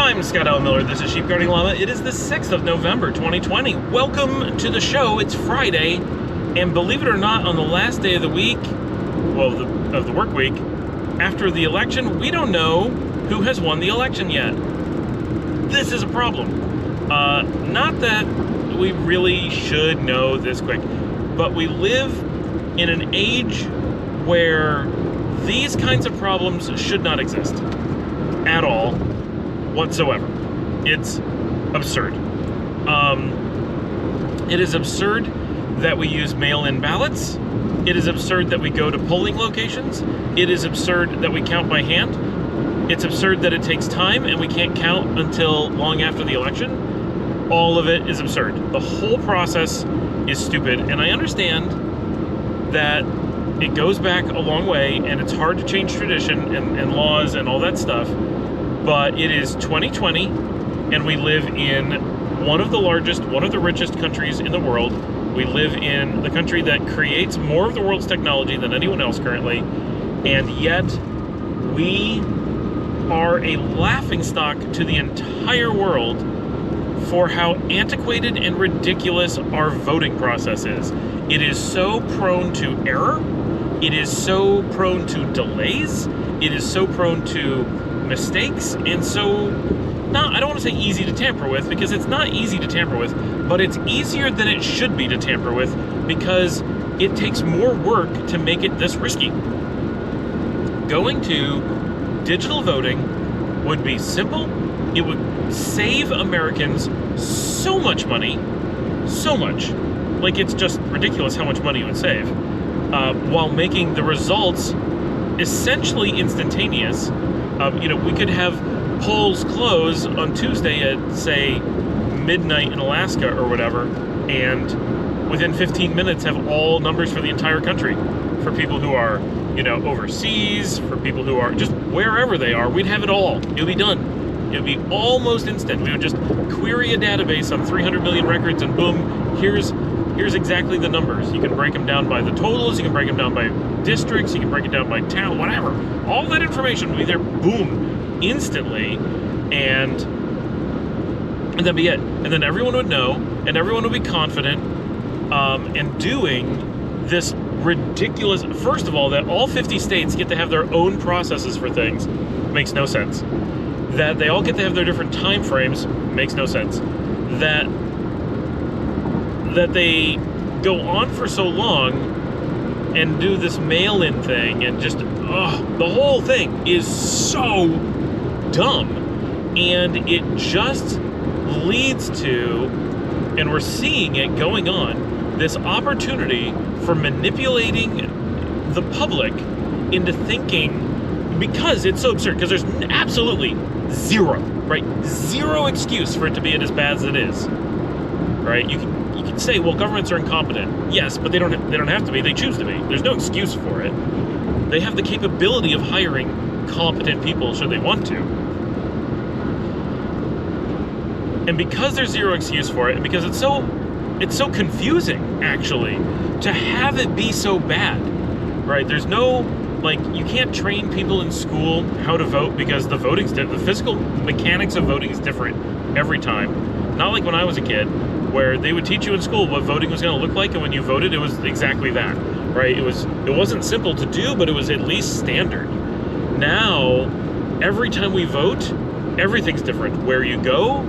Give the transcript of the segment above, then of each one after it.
I'm Scott L. Miller. This is Sheep Guarding Llama. It is the 6th of November, 2020. Welcome to the show. It's Friday, and believe it or not, on the last day of the week, well, of the work week, after the election, we don't know who has won the election yet. This is a problem. Not that we really should know this quick, but we live in an age where these kinds of problems should not exist at all, whatsoever. It's absurd. It is absurd that we use mail-in ballots. It is absurd that we go to polling locations. It is absurd that we count by hand. It's absurd that it takes time and we can't count until long after the election. All of it is absurd. The whole process is stupid, and I understand that it goes back a long way and it's hard to change tradition and laws and all that stuff, but it is 2020 and we live in one of the largest, one of the richest countries in the world. We live in the country that creates more of the world's technology than anyone else currently, and yet we are a laughingstock to the entire world for how antiquated and ridiculous our voting process is. It is so prone to error. It is so prone to delays. It is so prone to mistakes, and so, I don't want to say easy to tamper with, because it's not easy to tamper with, but it's easier than it should be to tamper with, because it takes more work to make it this risky. Going to digital voting would be simple. It would save Americans so much money, so much. Like, it's just ridiculous how much money it would save, while making the results essentially instantaneous. We could have polls close on Tuesday at, say, midnight in Alaska or whatever, and within 15 minutes have all numbers for the entire country. For people who are, overseas, for people who are just wherever they are, we'd have it all. It would be done. It would be almost instant. We would just query a database on 300 million records, and boom, here's exactly the numbers. You can break them down by the totals, you can break them down by districts, you can break it down by town, whatever. All that information will be there, boom, instantly, and that'd be it. And then everyone would know, and everyone would be confident, in doing this ridiculous, first of all, that all 50 states get to have their own processes for things, makes no sense. That they all get to have their different time frames, makes no sense. That they go on for so long and do this mail-in thing, and just, the whole thing is so dumb. And it just leads to, and we're seeing it going on, this opportunity for manipulating the public into thinking, because it's so absurd, because there's absolutely zero excuse for it to be as bad as it is, right? You can say, well, governments are incompetent. Yes, but they don't have to be. They choose to be. There's no excuse for it. They have the capability of hiring competent people should they want to. And because there's zero excuse for it, and because it's so confusing, actually, to have it be so bad, right? There's no, you can't train people in school how to vote, because the physical mechanics of voting is different every time. Not like when I was a kid, where they would teach you in school what voting was going to look like, and when you voted, it was exactly that, right? It wasn't simple to do, but it was at least standard. Now, every time we vote, everything's different. Where you go,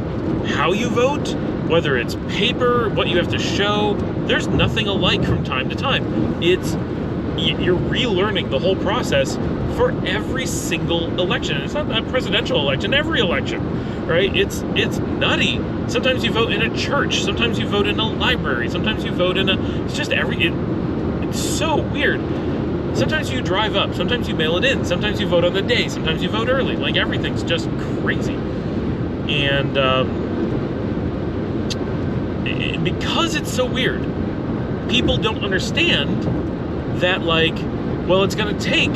how you vote, whether it's paper, what you have to show, there's nothing alike from time to time. You're relearning the whole process for every single election. It's not a presidential election, every election, right? It's nutty. Sometimes you vote in a church, sometimes you vote in a library, sometimes you vote in it's so weird. Sometimes you drive up, sometimes you mail it in, sometimes you vote on the day, sometimes you vote early. Everything's just crazy. And because it's so weird, people don't understand that, it's going to take,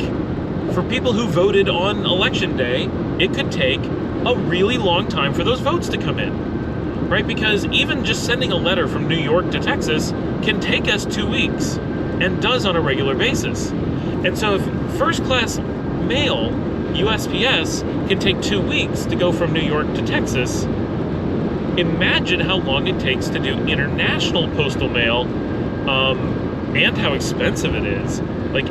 for people who voted on election day, it could take a really long time for those votes to come in, right? Because even just sending a letter from New York to Texas can take us 2 weeks, and does on a regular basis. And so if first-class mail USPS can take 2 weeks to go from New York to Texas. Imagine how long it takes to do international postal mail, and how expensive it is. Like,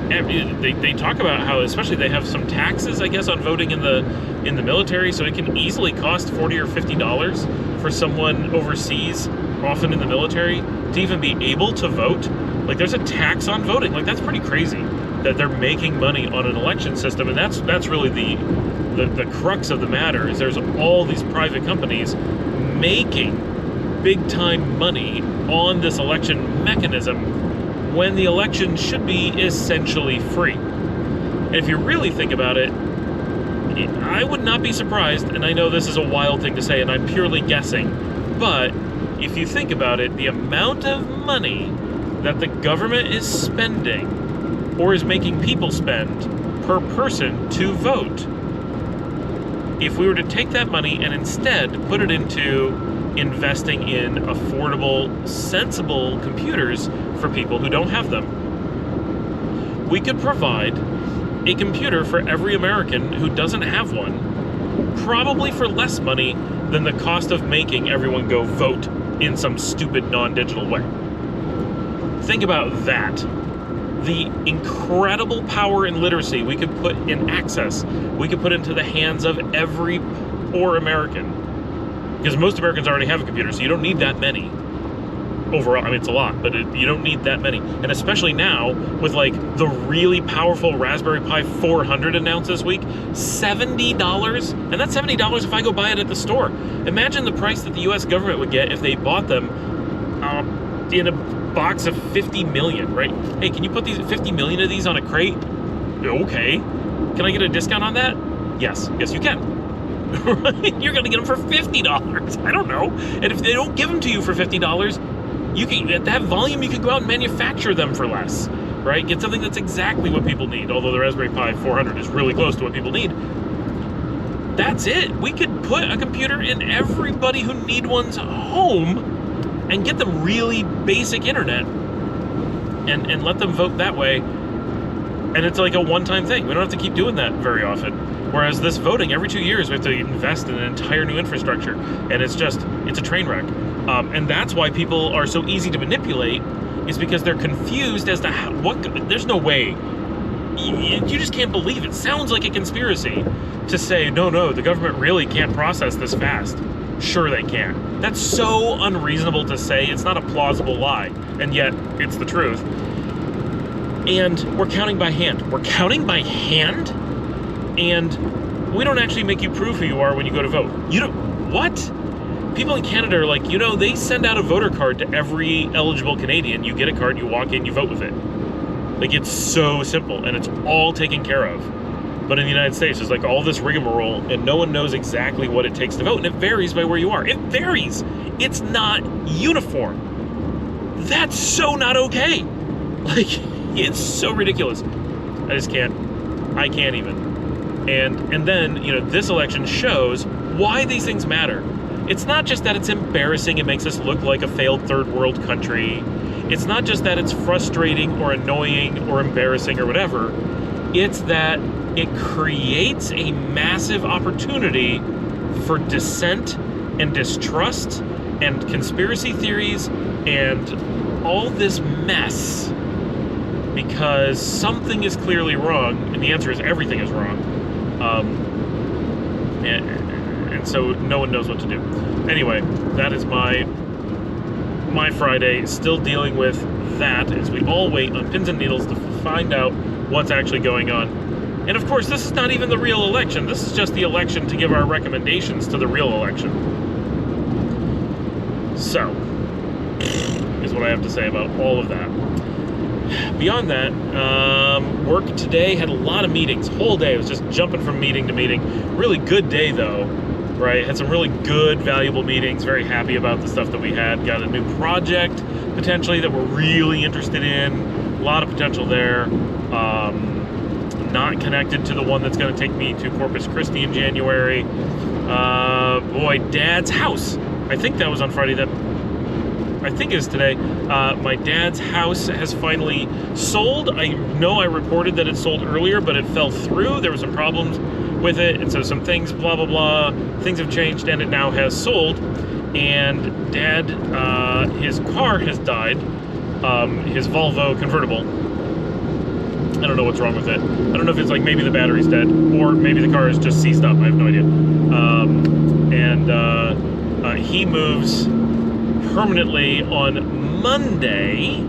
they talk about how, especially they have some taxes, I guess, on voting in the military, so it can easily cost $40 or $50 for someone overseas, often in the military, to even be able to vote. Like, there's a tax on voting. Like, that's pretty crazy that they're making money on an election system, and that's really the crux of the matter. Is there's all these private companies making big time money on this election mechanism when the election should be essentially free. And if you really think about it, I would not be surprised, and I know this is a wild thing to say and I'm purely guessing, but if you think about it, the amount of money that the government is spending or is making people spend per person to vote, if we were to take that money and instead put it into investing in affordable, sensible computers for people who don't have them, we could provide a computer for every American who doesn't have one, probably for less money than the cost of making everyone go vote in some stupid non-digital way. Think about that. The incredible power and literacy we could put in access, we could put into the hands of every poor American. Because most Americans already have a computer, so you don't need that many. Overall, I mean, it's a lot, but you don't need that many. And especially now, with like the really powerful Raspberry Pi 400 announced this week, $70, and that's $70 if I go buy it at the store. Imagine the price that the US government would get if they bought them in a box of 50 million, right? Hey, can you put these 50 million of these on a crate? Okay. Can I get a discount on that? Yes, you can. Right? You're gonna get them for $50. I don't know. And if they don't give them to you for $50, you can, at that volume, you can go out and manufacture them for less, right? Get something that's exactly what people need. Although the Raspberry Pi 400 is really close to what people need. That's it. We could put a computer in everybody who needs one's home and get them really basic internet and let them vote that way. And it's like a one-time thing. We don't have to keep doing that very often. Whereas this voting, every 2 years, we have to invest in an entire new infrastructure. And it's a train wreck. And that's why people are so easy to manipulate, is because they're confused as to there's no way. You just can't believe it. Sounds like a conspiracy to say, no, the government really can't process this fast. Sure they can. That's so unreasonable to say. It's not a plausible lie. And yet, it's the truth. And we're counting by hand. We're counting by hand? And we don't actually make you prove who you are when you go to vote. You don't, what? People in Canada are like, they send out a voter card to every eligible Canadian. You get a card, you walk in, you vote with it. Like, it's so simple, and it's all taken care of. But in the United States, there's like all this rigmarole, and no one knows exactly what it takes to vote, and it varies by where you are. It varies. It's not uniform. That's so not okay. Like, it's so ridiculous. I can't even. And then, this election shows why these things matter. It's not just that it's embarrassing, it makes us look like a failed third world country. It's not just that it's frustrating or annoying or embarrassing or whatever. It's that it creates a massive opportunity for dissent and distrust and conspiracy theories and all this mess, because something is clearly wrong, and the answer is everything is wrong. And so no one knows what to do. Anyway, that is my Friday, still dealing with that as we all wait on pins and needles to find out what's actually going on. And of course, this is not even the real election. This is just the election to give our recommendations to the real election. So, is what I have to say about all of that. Beyond that, work today, had a lot of meetings, whole day. I was just jumping from meeting to meeting. Really good day though, right? Had some really good, valuable meetings. Very happy about the stuff that we had. Got a new project potentially that we're really interested in. A lot of potential there. Not connected to the one that's going to take me to Corpus Christi in January. Boy, Dad's house. I think that was on Friday. I think it is today. My dad's house has finally sold. I know I reported that it sold earlier, but it fell through. There were some problems with it, and so some things, blah, blah, blah, things have changed, and it now has sold. And Dad, his car has died, his Volvo convertible. I don't know what's wrong with it. I don't know if it's like maybe the battery's dead, or maybe the car is just seized up. I have no idea. He moves permanently on Monday,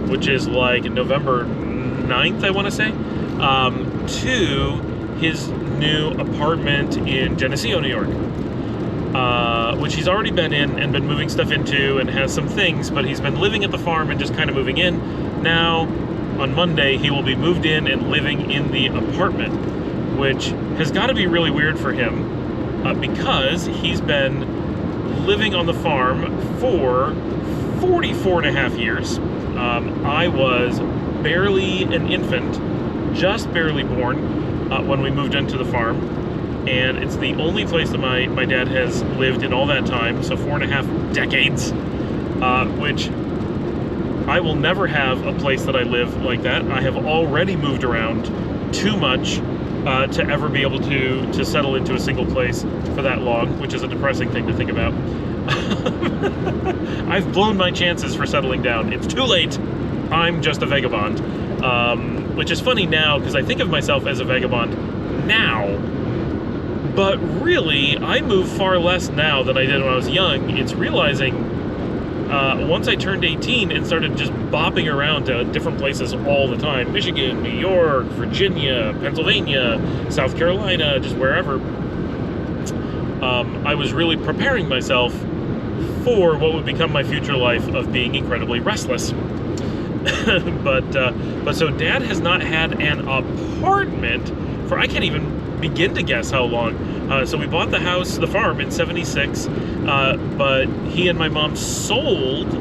which is like November 9th, I want to say, to his new apartment in Geneseo, New York, which he's already been in and been moving stuff into and has some things, but he's been living at the farm and just kind of moving in. Now, on Monday, he will be moved in and living in the apartment, which has got to be really weird for him, because he's been living on the farm for 44 and a half years. I was barely an infant, just barely born, when we moved into the farm, and it's the only place that my dad has lived in all that time, so 4.5 decades, which I will never have a place that I live like that. I have already moved around too much to ever be able to settle into a single place for that long, which is a depressing thing to think about. I've blown my chances for settling down. It's too late. I'm just a vagabond. Which is funny now, because I think of myself as a vagabond now. But really, I move far less now than I did when I was young. It's realizing, once I turned 18 and started just bopping around to different places all the time, Michigan, New York, Virginia, Pennsylvania, South Carolina, just wherever, I was really preparing myself for what would become my future life of being incredibly restless. but so Dad has not had an apartment for, I can't even begin to guess how long. So we bought the farm in '76, but he and my mom sold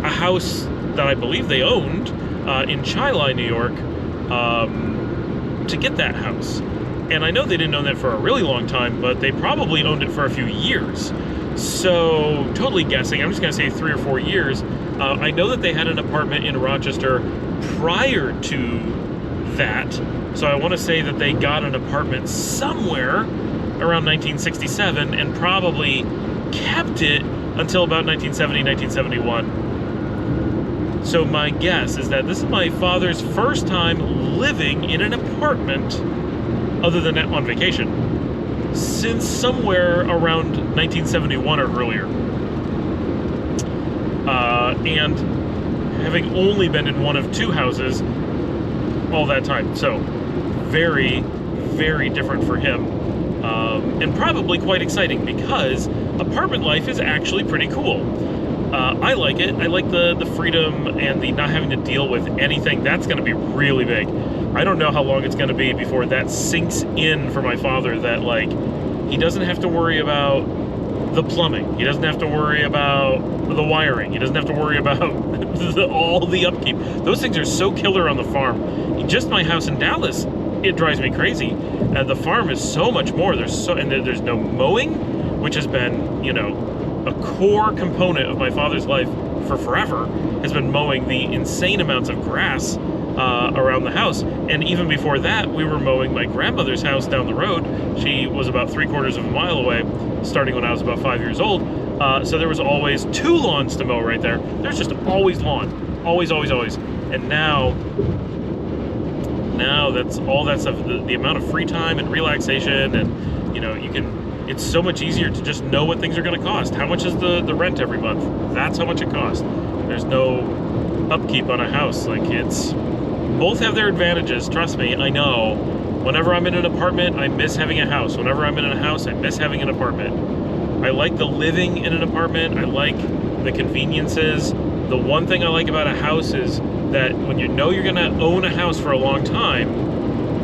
a house that I believe they owned in Chi-Li, New York, to get that house. And I know they didn't own that for a really long time, but they probably owned it for a few years. So, totally guessing, I'm just going to say 3 or 4 years. I know that they had an apartment in Rochester prior to that. So I want to say that they got an apartment somewhere around 1967 and probably kept it until about 1970, 1971. So my guess is that this is my father's first time living in an apartment other than on vacation since somewhere around 1971 or earlier. And having only been in one of 2 houses all that time. So very, very different for him. And probably quite exciting because apartment life is actually pretty cool. I like it. I like the freedom and the not having to deal with anything. That's going to be really big. I don't know how long it's going to be before that sinks in for my father, that like he doesn't have to worry about the plumbing. He doesn't have to worry about the wiring. He doesn't have to worry about all the upkeep. Those things are so killer on the farm. Just my house in Dallas, it drives me crazy. And the farm is so much more. There's no mowing, which has been, a core component of my father's life for forever, has been mowing the insane amounts of grass around the house. And even before that, we were mowing my grandmother's house down the road. She was about 3/4 of a mile away, starting when I was about 5 years old. So there was always 2 lawns to mow right there. There's just always lawn. Always, always, always. And now that's all that stuff, the amount of free time and relaxation, and it's so much easier to just know what things are going to cost. How much is the rent every month? That's how much it costs. There's no upkeep on a house. Like, both have their advantages, trust me, I know. Whenever I'm in an apartment, I miss having a house. Whenever I'm in a house, I miss having an apartment. I like the living in an apartment. I like the conveniences. The one thing I like about a house is that when you know you're gonna own a house for a long time,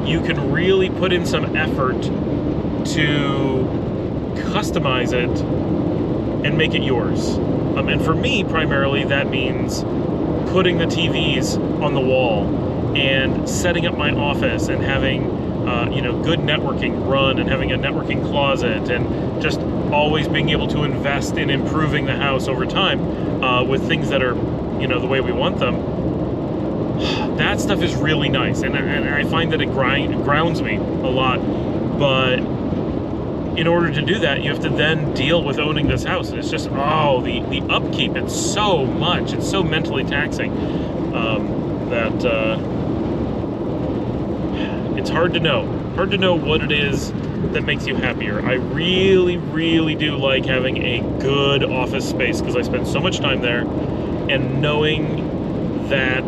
you can really put in some effort to customize it and make it yours. And for me, primarily, that means putting the TVs on the wall and setting up my office and having good networking run and having a networking closet, and just always being able to invest in improving the house over time with things that are the way we want them. That stuff is really nice, and I find that it grounds me a lot But in order to do that, you have to then deal with owning this house. And it's just, the upkeep, it's so much. It's so mentally taxing that it's hard to know. Hard to know what it is that makes you happier. I really, really do like having a good office space because I spend so much time there, and knowing that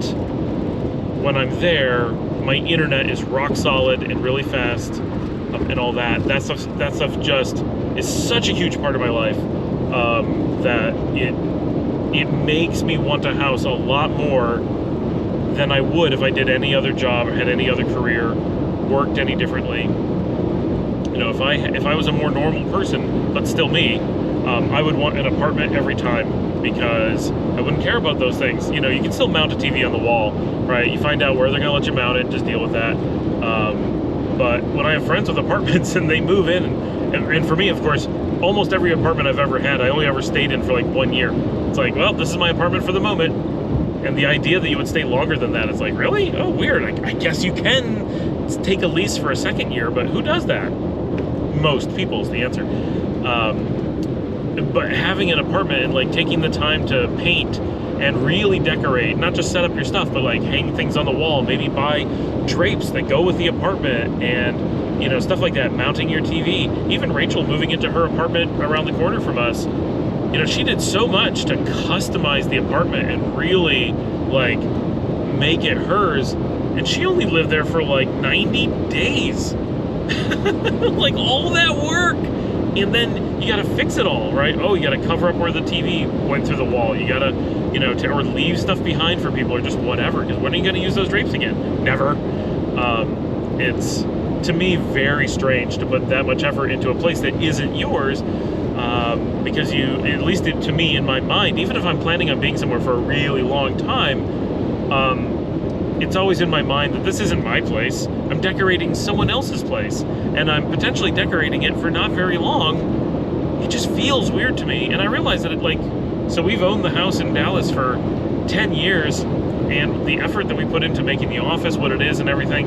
when I'm there, my internet is rock solid and really fast, and all that. That stuff just is such a huge part of my life that it makes me want a house a lot more than I would if I did any other job or had any other career, worked any differently. You know, if I was a more normal person, but still me, I would want an apartment every time because I wouldn't care about those things. You know, you can still mount a TV on the wall, right? You find out where they're gonna let you mount it, just deal with that. But when I have friends with apartments and they move in, and for me, of course, almost every apartment I've ever had, I only ever stayed in for like 1 year. It's like, well, this is my apartment for the moment. And the idea that you would stay longer than that is like, really? Oh, weird. I guess you can take a lease for a second year, but who does that? Most people is the answer. But having an apartment and like taking the time to paint and really decorate, not just set up your stuff, but like hang things on the wall, maybe buy drapes that go with the apartment, and, you know, stuff like that, mounting your TV. Even Rachel moving into her apartment around the corner from us, you know, she did so much to customize the apartment and really like make it hers, and she only lived there for like 90 days. Like all that work, and then you gotta fix it all, right? Oh, you gotta cover up where the TV went through the wall. You gotta, you know, or leave stuff behind for people, or just whatever, because when are you gonna use those drapes again? Never. It's, to me, very strange to put that much effort into a place that isn't yours, because you, at least to me, in my mind, even if I'm planning on being somewhere for a really long time, it's always in my mind that this isn't my place. I'm decorating someone else's place, and I'm potentially decorating it for not very long. It just feels weird to me, and I realize that so we've owned the house in Dallas for 10 years, and the effort that we put into making the office what it is and everything,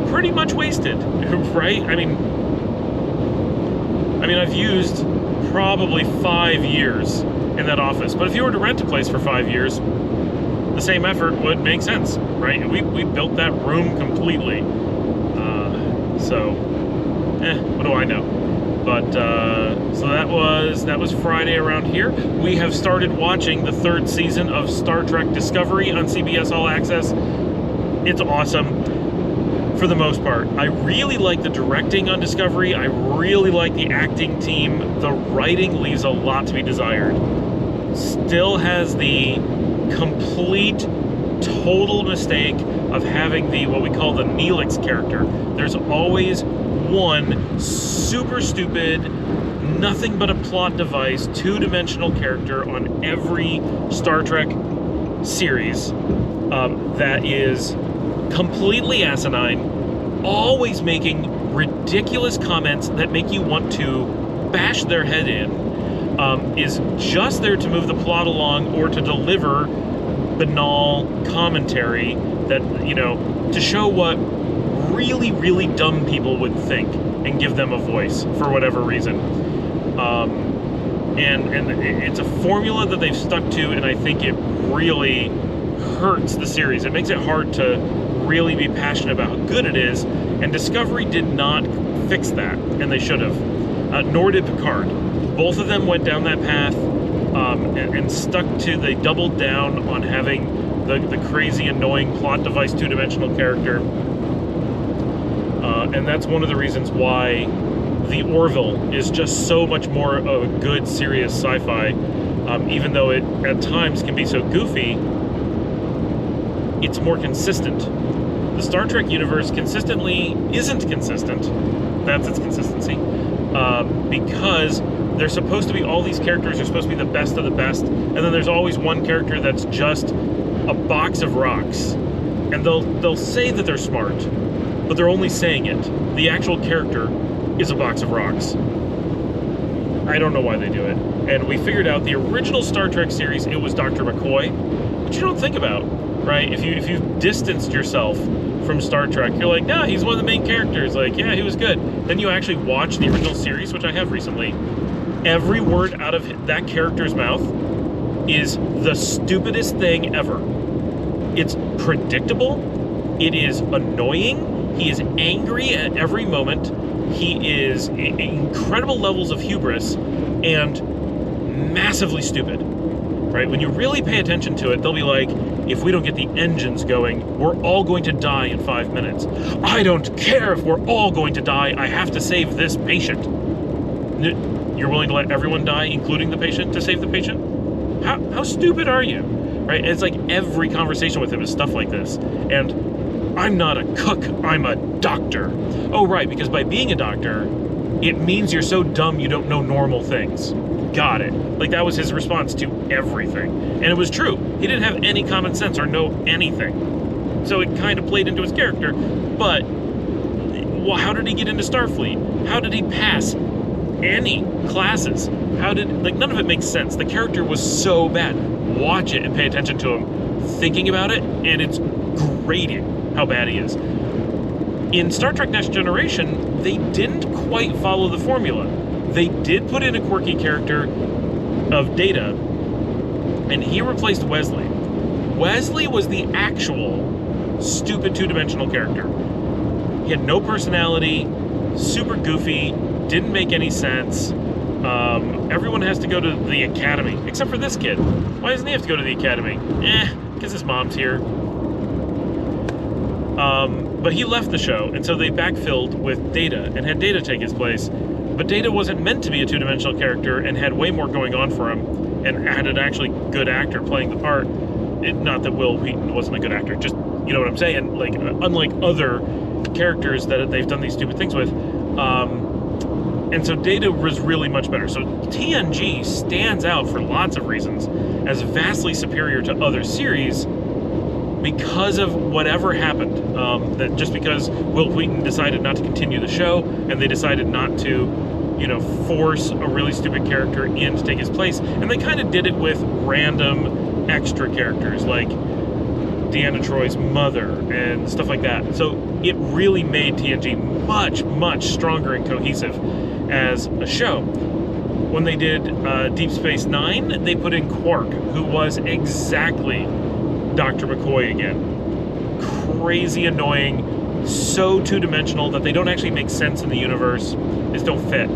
pretty much wasted, right? I mean, I've used probably 5 years in that office, but if you were to rent a place for 5 years, the same effort would make sense, right? We built that room completely. What do I know? But so that was Friday around here. We have started watching the 3rd season of Star Trek Discovery on CBS All Access. It's awesome for the most part. I really like the directing on Discovery. I really like the acting team. The writing leaves a lot to be desired. Still has the complete, total mistake of having what we call the Neelix character. There's always one super stupid, nothing but a plot device, 2-dimensional character on every Star Trek series that is completely asinine, always making ridiculous comments that make you want to bash their head in, is just there to move the plot along or to deliver banal commentary that, you know, to show what really, really dumb people would think and give them a voice for whatever reason. And it's a formula that they've stuck to, and I think it really hurts the series. It makes it hard to really be passionate about how good it is, and Discovery did not fix that, and they should have. Nor did Picard. Both of them went down that path and stuck to, they doubled down on having the crazy, annoying plot device 2-dimensional character. And that's one of the reasons why The Orville is just so much more of a good, serious sci-fi. Even though it at times can be so goofy, it's more consistent. The Star Trek universe consistently isn't consistent. That's its consistency. Because there's supposed to be all these characters are supposed to be the best of the best, and then there's always one character that's just a box of rocks. And they'll say that they're smart, but they're only saying it. The actual character is a box of rocks. I don't know why they do it. And we figured out the original Star Trek series, it was Dr. McCoy, which you don't think about, right? If you've distanced yourself from Star Trek. You're like, nah, he's one of the main characters. Like, yeah, he was good. Then you actually watch the original series, which I have recently. Every word out of that character's mouth is the stupidest thing ever. It's predictable. It is annoying. He is angry at every moment. He is incredible levels of hubris and massively stupid, right? When you really pay attention to it, they'll be like, if we don't get the engines going, we're all going to die in 5 minutes. I don't care if we're all going to die. I have to save this patient. You're willing to let everyone die, including the patient, to save the patient? How stupid are you? Right? And it's like every conversation with him is stuff like this. And I'm not a cook, I'm a doctor. Oh, right, because by being a doctor, it means you're so dumb you don't know normal things. Got it. Like, that was his response to everything. And it was true. He didn't have any common sense or know anything. So it kind of played into his character. But, well, how did he get into Starfleet? How did he pass any classes? None of it makes sense. The character was so bad. Watch it and pay attention to him thinking about it, and it's grating how bad he is. In Star Trek Next Generation, they didn't quite follow the formula. They did put in a quirky character of Data, and he replaced Wesley. Wesley was the actual stupid two-dimensional character. He had no personality, super goofy, didn't make any sense. Everyone has to go to the academy, except for this kid. Why doesn't he have to go to the academy? Because his mom's here. But he left the show, and so they backfilled with Data and had Data take his place. But Data wasn't meant to be a two-dimensional character and had way more going on for him and had an actually good actor playing the part. Not that Will Wheaton wasn't a good actor, just, you know what I'm saying? Like, unlike other characters that they've done these stupid things with. And so Data was really much better. So TNG stands out for lots of reasons as vastly superior to other series because of whatever happened. That just because Will Wheaton decided not to continue the show and they decided not to, you know, force a really stupid character in to take his place. And they kind of did it with random extra characters like Deanna Troy's mother and stuff like that. So it really made TNG much, much stronger and cohesive as a show. When they did Deep Space Nine, they put in Quark, who was exactly Dr. McCoy again. Crazy annoying, so two-dimensional that they don't actually make sense in the universe. They just don't fit.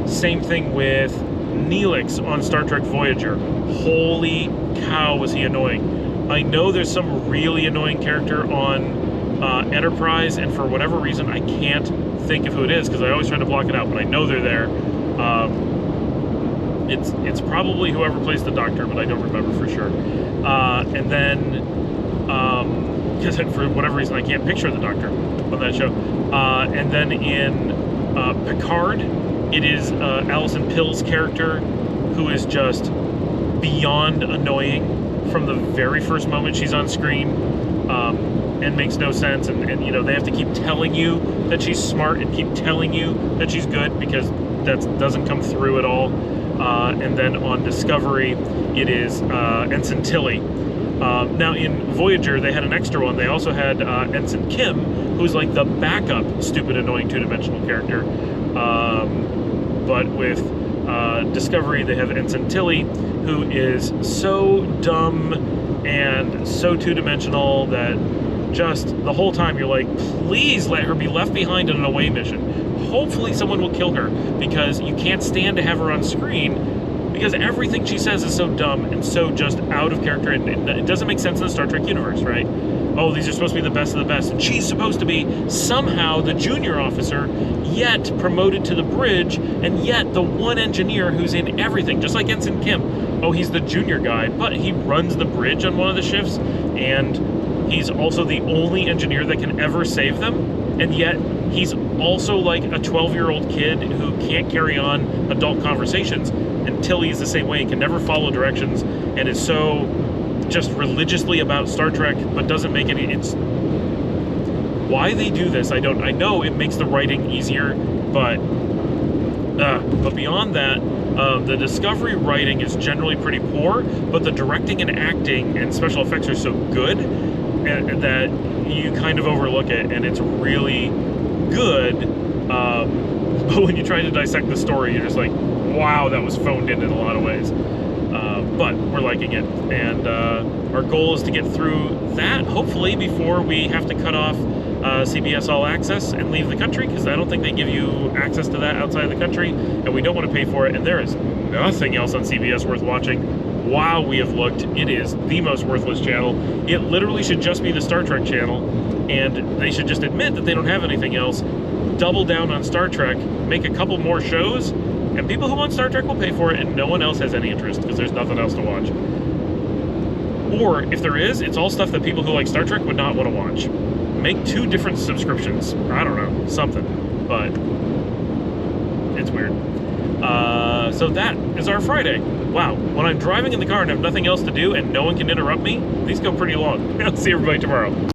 Same thing with Neelix on Star Trek Voyager. Holy cow, was he annoying. I know there's some really annoying character on Enterprise, and for whatever reason, I can't think of who it is, because I always try to block it out, but I know they're there. It's probably whoever plays the Doctor, but I don't remember for sure. And then, because for whatever reason I can't picture the Doctor on that show. And then in Picard, it is Alison Pill's character, who is just beyond annoying from the very first moment she's on screen, and makes no sense. And you know, they have to keep telling you that she's smart and keep telling you that she's good, because that doesn't come through at all. And then on Discovery, it is Ensign Tilly. Now in Voyager, they had an extra one. They also had Ensign Kim, who's like the backup stupid, annoying two-dimensional character. But with Discovery, they have Ensign Tilly, who is so dumb and so two-dimensional that just the whole time you're like, please let her be left behind in an away mission. Hopefully someone will kill her, because you can't stand to have her on screen, because everything she says is so dumb and so just out of character, and it doesn't make sense in the Star Trek universe, right? Oh, these are supposed to be the best of the best, and she's supposed to be somehow the junior officer, yet promoted to the bridge, and yet the one engineer who's in everything, just like Ensign Kim. Oh, he's the junior guy, but he runs the bridge on one of the shifts, and he's also the only engineer that can ever save them, and yet he's also like a 12-year-old kid who can't carry on adult conversations. And Tilly is the same way, can never follow directions, and is so just religiously about Star Trek, but doesn't make any. It's why they do this. I know it makes the writing easier, but beyond that, the Discovery writing is generally pretty poor. But the directing and acting and special effects are so good that you kind of overlook it, and it's really good. But when you try to dissect the story, you're just like, wow, that was phoned in a lot of ways. But we're liking it, and our goal is to get through that, hopefully, before we have to cut off CBS All Access and leave the country, because I don't think they give you access to that outside of the country, and we don't want to pay for it, and there is nothing else on CBS worth watching. Wow, we have looked. It is the most worthless channel. It literally should just be the Star Trek channel, and they should just admit that they don't have anything else, double down on Star Trek, make a couple more shows, and people who want Star Trek will pay for it, and no one else has any interest, because there's nothing else to watch. Or, if there is, it's all stuff that people who like Star Trek would not want to watch. Make 2 different subscriptions. I don't know, something. But it's weird. So that is our Friday. Wow, when I'm driving in the car and have nothing else to do and no one can interrupt me, these go pretty long. I'll see everybody tomorrow.